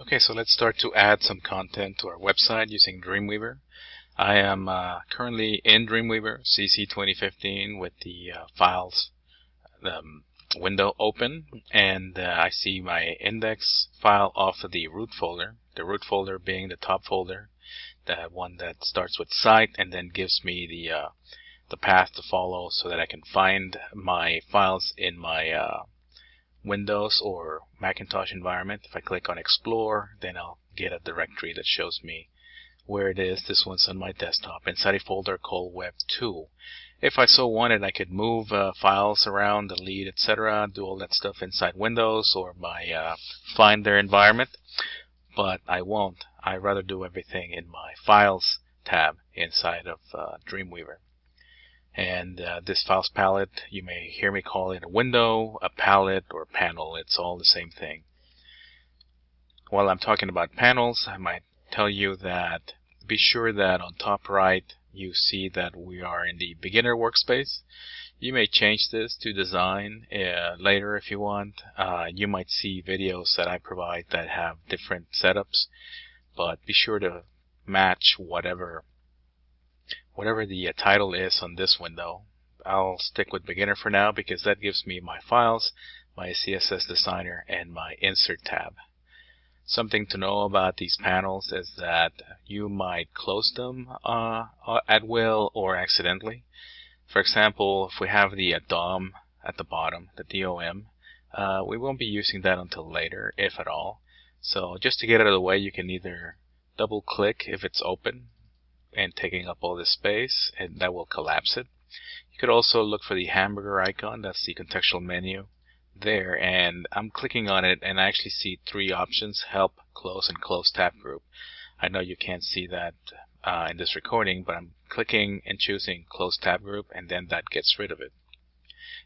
Okay, so let's start to add some content to our website using Dreamweaver. I am currently in Dreamweaver CC 2015 with the files window open, and I see my index file off of the root folder being the top folder, the one that starts with site and then gives me the path to follow so that I can find my files in my Windows or Macintosh environment. If I click on Explore, then I'll get a directory that shows me where it is. This one's on my desktop inside a folder called Web2. If I so wanted, I could move files around, delete, etc., do all that stuff inside Windows or my Finder environment, but I won't. I'd rather do everything in my Files tab inside of Dreamweaver. And this files palette, you may hear me call it a window, a palette, or a panel. It's all the same thing. While I'm talking about panels, I might tell you that be sure that on top right you see that we are in the beginner workspace. You may change this to design later if you want. You might see videos that I provide that have different setups, but be sure to match whatever the title is on this window. I'll stick with beginner for now because that gives me my files, my CSS designer, and my insert tab. Something to know about these panels is that you might close them at will or accidentally. For example, if we have the DOM at the bottom, the DOM, we won't be using that until later, if at all. So just to get it out of the way, you can either double click if it's open and taking up all this space, and that will collapse it. You could also look for the hamburger icon, that's the contextual menu there, and I'm clicking on it and I actually see three options: help, close, and close tab group. I know you can't see that in this recording, but I'm clicking and choosing close tab group, and then that gets rid of it.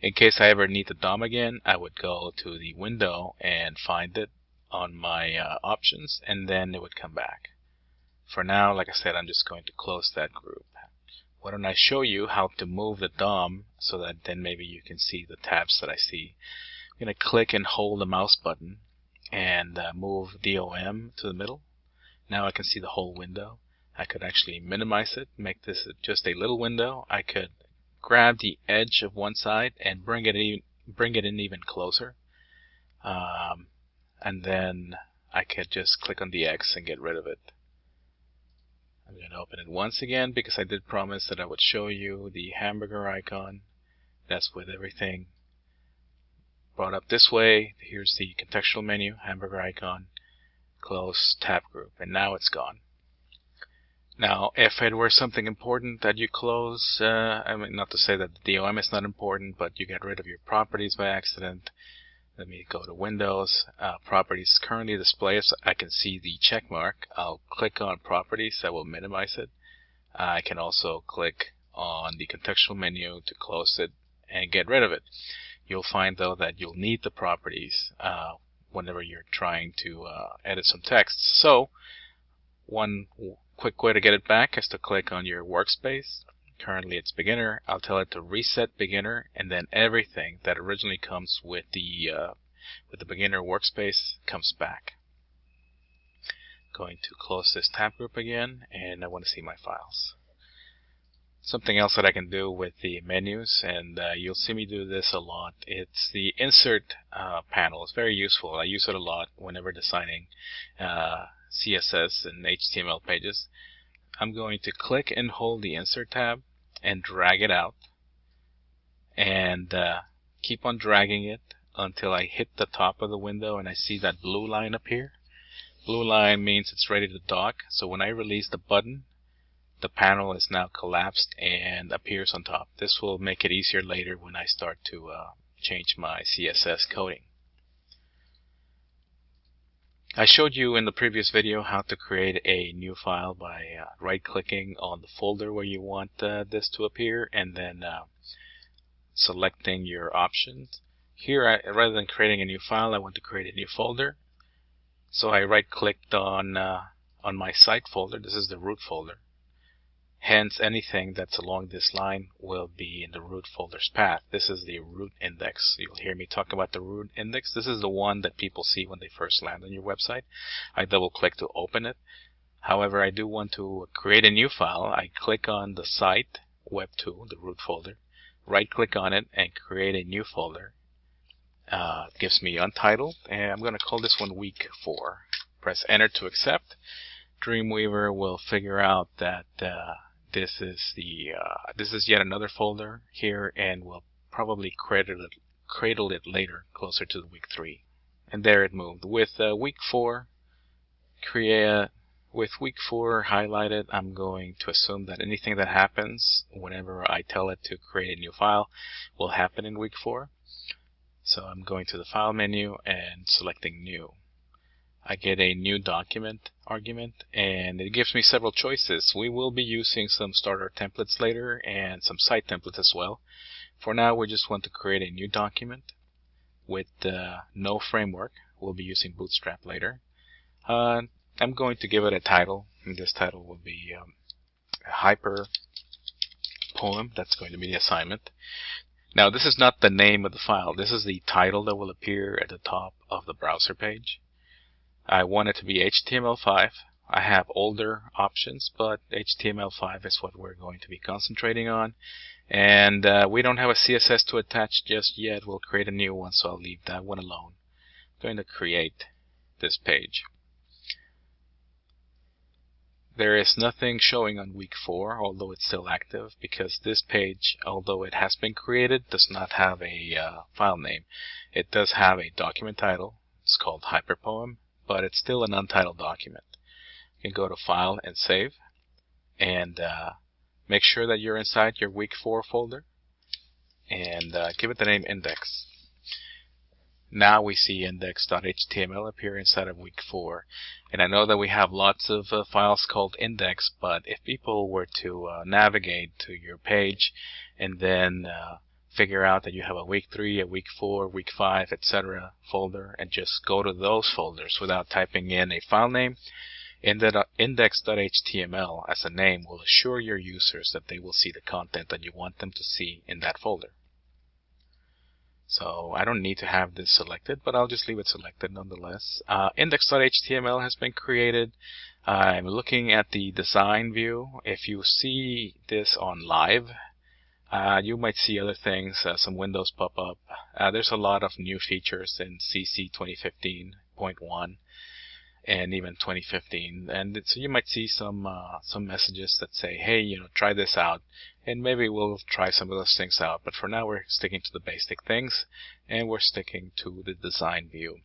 In case I ever need the DOM again, I would go to the window and find it on my options, and then it would come back. For now, like I said, I'm just going to close that group. Why don't I show you how to move the DOM so that then maybe you can see the tabs that I see. I'm going to click and hold the mouse button and move DOM to the middle. Now I can see the whole window. I could actually minimize it, make this just a little window. I could grab the edge of one side and bring it in even closer. And then I could just click on the X and get rid of it. I'm going to open it once again because I did promise that I would show you the hamburger icon. That's with everything brought up this way. Here's the contextual menu, hamburger icon, close tab group, and now it's gone. Now, if it were something important that you close, I mean, not to say that the DOM is not important, but you get rid of your properties by accident. Let me go to Windows. Properties currently displays. I can see the check mark. I'll click on Properties. That will minimize it. I can also click on the contextual menu to close it and get rid of it. You'll find, though, that you'll need the properties whenever you're trying to edit some text. So, one quick way to get it back is to click on your workspace. Currently it's beginner. I'll tell it to reset beginner, and then everything that originally comes with the beginner workspace comes back. Going to close this tab group again, and I want to see my files. Something else that I can do with the menus, and you'll see me do this a lot, it's the insert panel. It's very useful. I use it a lot whenever designing CSS and HTML pages. I'm going to click and hold the insert tab and drag it out, and keep on dragging it until I hit the top of the window and I see that blue line up here. Blue line means it's ready to dock, so when I release the button, the panel is now collapsed and appears on top. This will make it easier later when I start to change my CSS coding. I showed you in the previous video how to create a new file by right-clicking on the folder where you want this to appear, and then selecting your options. Here, rather than creating a new file, I want to create a new folder. So I right-clicked on my site folder. This is the root folder. Hence, anything that's along this line will be in the root folder's path. This is the root index. You'll hear me talk about the root index. This is the one that people see when they first land on your website. I double click to open it. However, I do want to create a new file. I click on the site, web2, the root folder, right click on it and create a new folder. It gives me Untitled, and I'm going to call this one week 4. Press enter to accept. Dreamweaver will figure out that this is yet another folder here, and will probably cradle it later, closer to the week 3. And there it moved. With week 4 highlighted, I'm going to assume that anything that happens whenever I tell it to create a new file will happen in week 4. So I'm going to the File menu and selecting New. I get a new document argument, and it gives me several choices. We will be using some starter templates later and some site templates as well. For now, we just want to create a new document with no framework. We'll be using Bootstrap later. I'm going to give it a title, and this title will be a hyper poem. That's going to be the assignment. Now, this is not the name of the file. This is the title that will appear at the top of the browser page. I want it to be HTML5. I have older options, but HTML5 is what we're going to be concentrating on. And we don't have a CSS to attach just yet. We'll create a new one, so I'll leave that one alone. I'm going to create this page. There is nothing showing on week 4, although it's still active, because this page, although it has been created, does not have a file name. It does have a document title. It's called Hyperpoem, but it's still an untitled document. You can go to File and Save, and make sure that you're inside your week 4 folder, and give it the name Index. Now we see index.html appear inside of week 4. And I know that we have lots of files called index, but if people were to navigate to your page and then figure out that you have a week 3, a week 4, week 5, etc. folder, and just go to those folders without typing in a file name, index.html as a name will assure your users that they will see the content that you want them to see in that folder. So I don't need to have this selected, but I'll just leave it selected nonetheless. Index.html has been created. I'm looking at the design view. If you see this on live, you might see other things, some windows pop up. There's a lot of new features in CC 2015.1 and even 2015, and so you might see some messages that say, hey, try this out, and maybe we'll try some of those things out. But for now, we're sticking to the basic things, and we're sticking to the design view.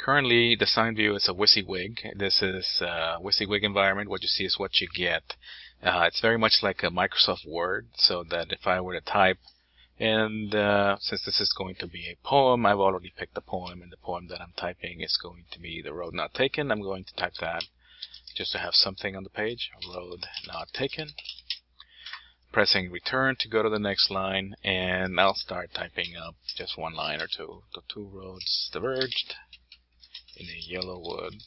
Currently, design view is a WYSIWYG. This is a WYSIWYG environment. What you see is what you get. It's very much like a Microsoft Word, so that if I were to type, and since this is going to be a poem, I've already picked the poem, and the poem that I'm typing is going to be The Road Not Taken. I'm going to type that just to have something on the page, Road Not Taken. Pressing return to go to the next line, and I'll start typing up just one line or two. The 2 roads diverged in a yellow wood,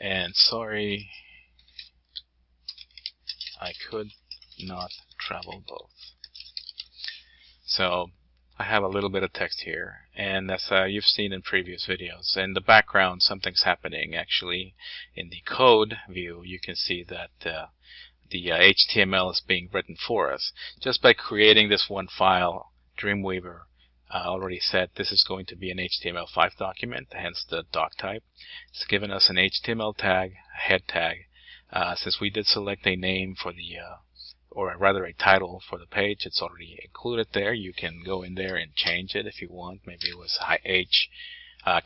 and sorry, I could not travel both. So I have a little bit of text here, and as you've seen in previous videos, in the background something's happening. Actually, in the code view, you can see that the HTML is being written for us. Just by creating this one file, Dreamweaver already said this is going to be an HTML5 document, hence the doc type. It's given us an HTML tag, a head tag. Since we did select a name for the or rather a title for the page, it's already included there. You can go in there and change it if you want. Maybe it was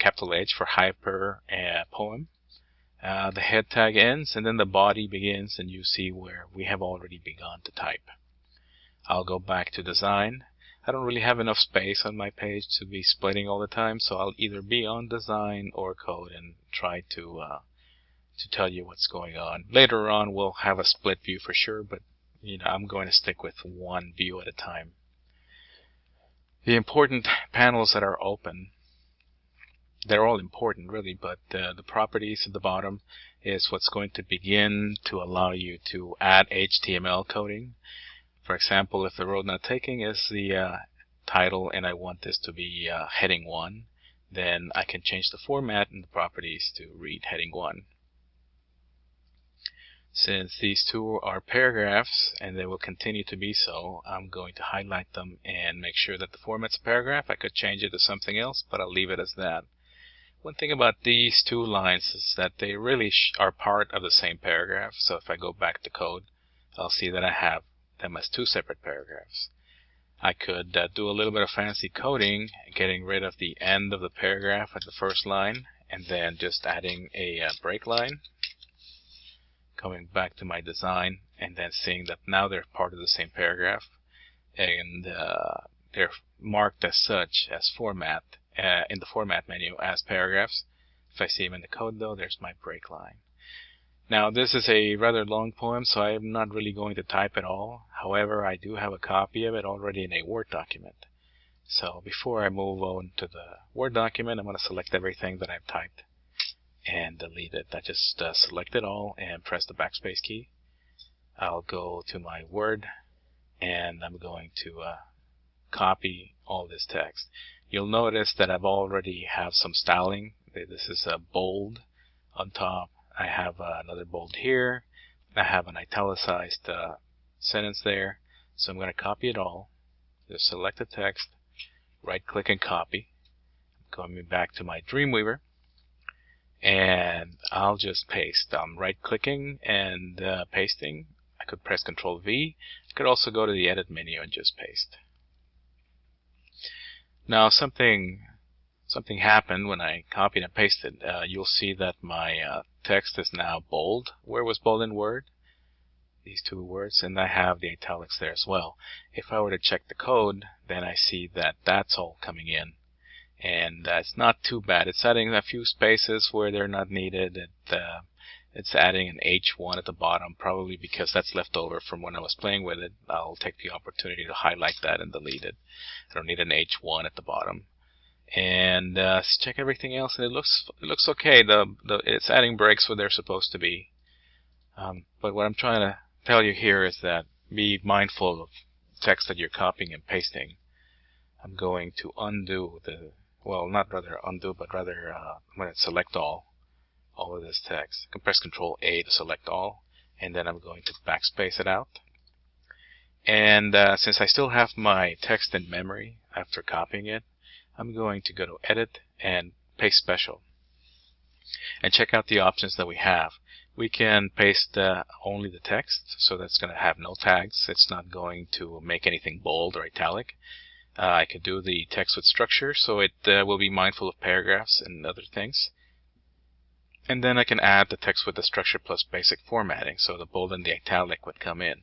capital H for hyper poem. The head tag ends, and then the body begins, and you see where we have already begun to type. I'll go back to design. I don't really have enough space on my page to be splitting all the time, so I'll either be on design or code and try to tell you what's going on. Later on, we'll have a split view for sure, but I'm going to stick with one view at a time. The important panels that are open they're all important really, but the properties at the bottom is what's going to begin to allow you to add HTML coding. For example, if the road not taking is the title and I want this to be heading 1, then I can change the format and the properties to read heading 1. Since these two are paragraphs and they will continue to be so, I'm going to highlight them and make sure that the format's a paragraph. I could change it to something else, but I'll leave it as that. One thing about these two lines is that they really are part of the same paragraph. So if I go back to code, I'll see that I have them as two separate paragraphs. I could do a little bit of fancy coding, getting rid of the end of the paragraph at the first line and then just adding a break line, coming back to my design and then seeing that now they're part of the same paragraph and they're marked as such as format in the format menu as paragraphs. If I see them in the code though, there's my break line. Now this is a rather long poem, so I'm not really going to type it all. However, I do have a copy of it already in a Word document. So before I move on to the Word document, I'm going to select everything that I've typed and delete it. I just select it all and press the backspace key. I'll go to my Word and I'm going to copy all this text. You'll notice that I've already have some styling. This is a bold on top. I have another bold here. I have an italicized sentence there. So I'm going to copy it all. Just select the text, right click and copy. Coming back to my Dreamweaver. And I'll just paste. I'm right clicking and pasting. I could press Ctrl V. I could also go to the edit menu and just paste. Now something happened when I copied and pasted. You'll see that my text is now bold. Where was bold in Word? These two words, and I have the italics there as well. If I were to check the code, then I see that that's all coming in. And it's not too bad. It's adding a few spaces where they're not needed. It's adding an H1 at the bottom, probably because that's left over from when I was playing with it. I'll take the opportunity to highlight that and delete it. I don't need an H1 at the bottom. And check everything else, and it looks okay. It's adding breaks where they're supposed to be. But what I'm trying to tell you here is that be mindful of text that you're copying and pasting. I'm going to undo not rather undo, but rather I'm going to select all of this text. I can press Ctrl A to select all, and then I'm going to backspace it out. And since I still have my text in memory after copying it, I'm going to go to Edit and Paste Special. And check out the options that we have. We can paste only the text, so that's going to have no tags. It's not going to make anything bold or italic. I could do the text with structure, so it will be mindful of paragraphs and other things. And then I can add the text with the structure plus basic formatting, so the bold and the italic would come in.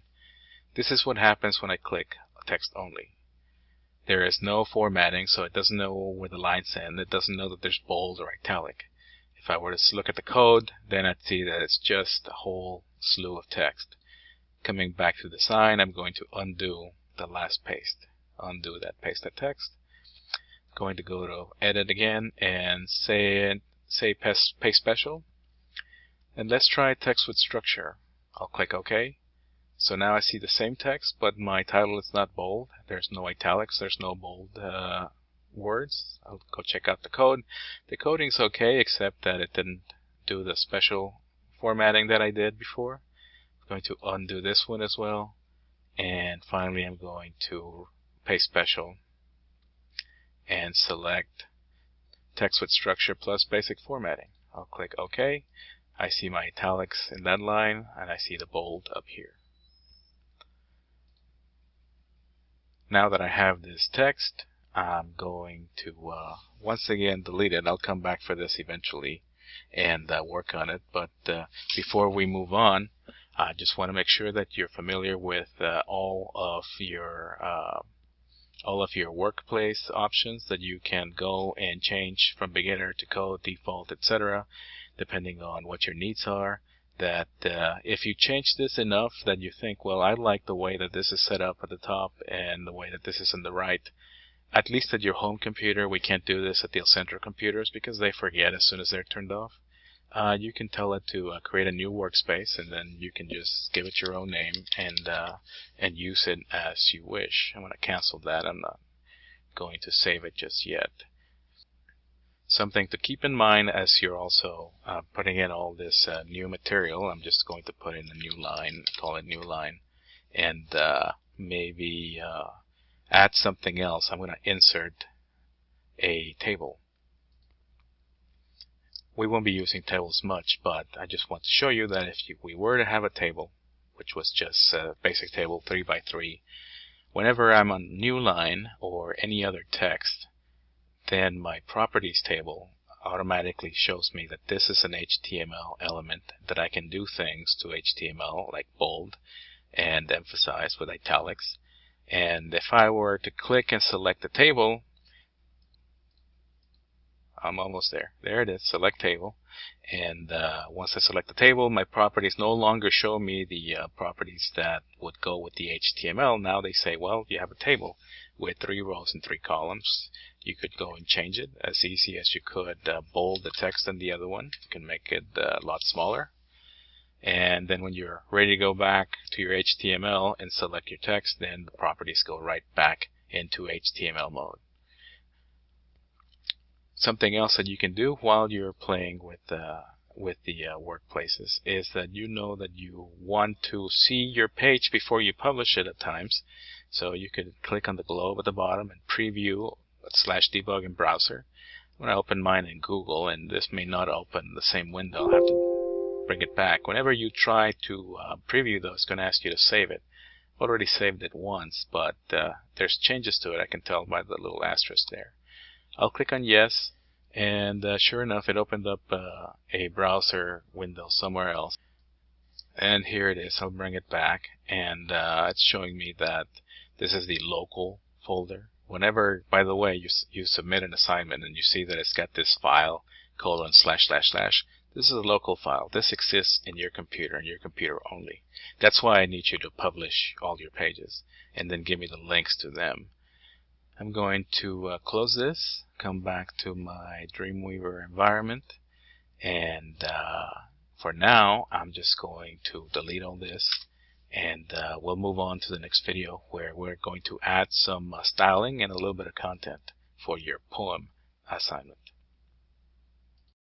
This is what happens when I click text only. There is no formatting, so it doesn't know where the lines end. It doesn't know that there's bold or italic. If I were to look at the code, then I'd see that it's just a whole slew of text. Coming back to design, I'm going to undo the last paste. Undo that pasted text. Going to go to Edit again and say Paste Special. And let's try text with structure. I'll click OK. So now I see the same text, but my title is not bold. There's no italics. There's no bold words. I'll go check out the code. The coding's okay, except that it didn't do the special formatting that I did before. I'm going to undo this one as well. And finally, I'm going to Paste Special and select text with structure plus basic formatting. I'll click OK. I see my italics in that line, and I see the bold up here. Now that I have this text, I'm going to once again delete it. I'll come back for this eventually and work on it. But before we move on, I just want to make sure that you're familiar with all of your workplace options that you can go and change from beginner to code, default, etc., depending on what your needs are. That if you change this enough that you think, well, I like the way that this is set up at the top and the way that this is on the right, at least at your home computer, we can't do this at the center computers because they forget as soon as they're turned off. You can tell it to create a new workspace, and then you can just give it your own name and use it as you wish. I'm going to cancel that. I'm not going to save it just yet. Something to keep in mind as you're also putting in all this new material, I'm just going to put in a new line, call it new line, and maybe add something else. I'm going to insert a table. We won't be using tables much, but I just want to show you that if we were to have a table, which was just a basic table 3x3, whenever I'm on new line or any other text, then my properties table automatically shows me that this is an HTML element, that I can do things to HTML like bold and emphasize with italics. And if I were to click and select the table, I'm almost there. There it is, select table. And once I select the table, my properties no longer show me the properties that would go with the HTML. Now they say, well, you have a table with 3 rows and 3 columns. You could go and change it as easy as you could bold the text in the other one. You can make it a lot smaller. And then when you're ready to go back to your HTML and select your text, then the properties go right back into HTML mode. Something else that you can do while you're playing with the workplaces is that you know that you want to see your page before you publish it at times. So you could click on the globe at the bottom and preview /debug in browser. I'm going to open mine in Google, and this may not open the same window. I'll have to bring it back. Whenever you try to preview those, it's going to ask you to save it. I've already saved it once, but there's changes to it. I can tell by the little asterisk there. I'll click on yes, and sure enough, it opened up a browser window somewhere else. And here it is. I'll bring it back, and it's showing me that this is the local folder. Whenever, by the way, you submit an assignment and you see that it's got this file, ://, this is a local file. This exists in your computer and your computer only. That's why I need you to publish all your pages and then give me the links to them. I'm going to close this, come back to my Dreamweaver environment, and for now I'm just going to delete all this, and we'll move on to the next video where we're going to add some styling and a little bit of content for your poem assignment.